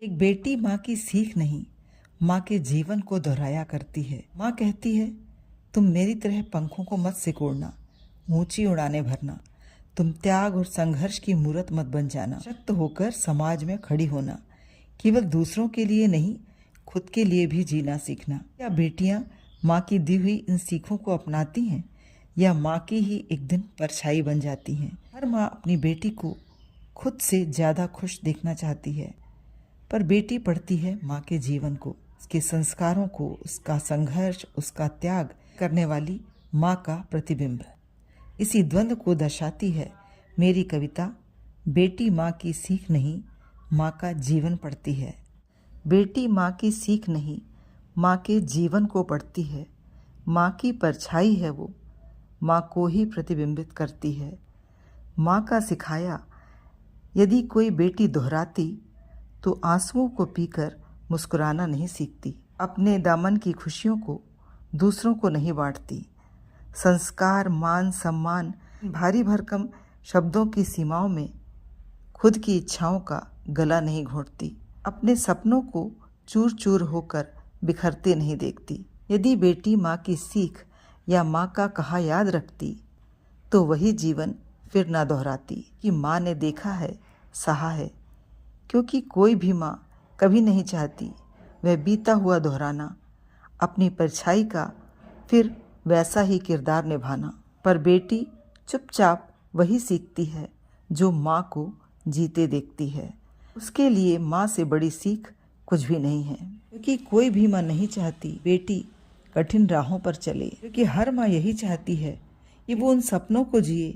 एक बेटी माँ की सीख नहीं, माँ के जीवन को दोहराया करती है। माँ कहती है, तुम मेरी तरह पंखों को मत सिकोड़ना, ऊंची उड़ाने भरना। तुम त्याग और संघर्ष की मूरत मत बन जाना। शक्त होकर समाज में खड़ी होना, केवल दूसरों के लिए नहीं, खुद के लिए भी जीना सीखना। क्या बेटियां माँ की दी हुई इन सीखों को अपनाती हैं या माँ की ही एक दिन परछाई बन जाती हैं? हर माँ अपनी बेटी को खुद से ज़्यादा खुश देखना चाहती है, पर बेटी पढ़ती है माँ के जीवन को, उसके संस्कारों को, उसका संघर्ष, उसका त्याग करने वाली माँ का प्रतिबिंब। इसी द्वंद्व को दर्शाती है मेरी कविता। बेटी माँ की सीख नहीं, माँ का जीवन पढ़ती है। बेटी माँ की सीख नहीं, माँ के जीवन को पढ़ती है। माँ की परछाई है वो, माँ को ही प्रतिबिंबित करती है। माँ का सिखाया यदि कोई बेटी दोहराती तो आंसुओं को पीकर मुस्कुराना नहीं सीखती। अपने दामन की खुशियों को दूसरों को नहीं बांटती। संस्कार, मान, सम्मान, भारी भरकम शब्दों की सीमाओं में खुद की इच्छाओं का गला नहीं घोंटती। अपने सपनों को चूर चूर होकर बिखरते नहीं देखती। यदि बेटी माँ की सीख या माँ का कहा याद रखती तो वही जीवन फिर ना दोहराती कि माँ ने देखा है, सहा है। क्योंकि कोई भी माँ कभी नहीं चाहती वह बीता हुआ दोहराना, अपनी परछाई का फिर वैसा ही किरदार निभाना। पर बेटी चुपचाप वही सीखती है जो माँ को जीते देखती है। उसके लिए माँ से बड़ी सीख कुछ भी नहीं है। क्योंकि कोई भी माँ नहीं चाहती बेटी कठिन राहों पर चले। क्योंकि हर माँ यही चाहती है कि वो उन सपनों को जिए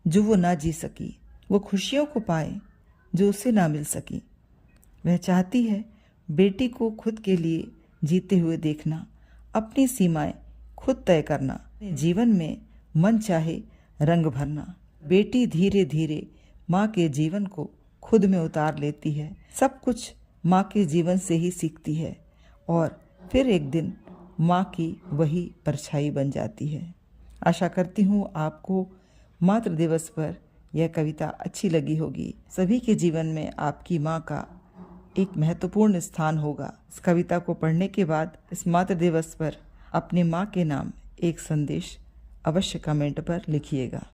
जो वो ना जी सकी, वो खुशियों को पाए जो उसे ना मिल सकी। वह चाहती है बेटी को खुद के लिए जीते हुए देखना, अपनी सीमाएं खुद तय करना, अपने जीवन में मन चाहे रंग भरना। बेटी धीरे धीरे माँ के जीवन को खुद में उतार लेती है। सब कुछ माँ के जीवन से ही सीखती है और फिर एक दिन माँ की वही परछाई बन जाती है। आशा करती हूँ आपको मातृ दिवस पर यह कविता अच्छी लगी होगी। सभी के जीवन में आपकी माँ का एक महत्वपूर्ण स्थान होगा। इस कविता को पढ़ने के बाद इस मातृ दिवस पर अपनी माँ के नाम एक संदेश अवश्य कमेंट पर लिखिएगा।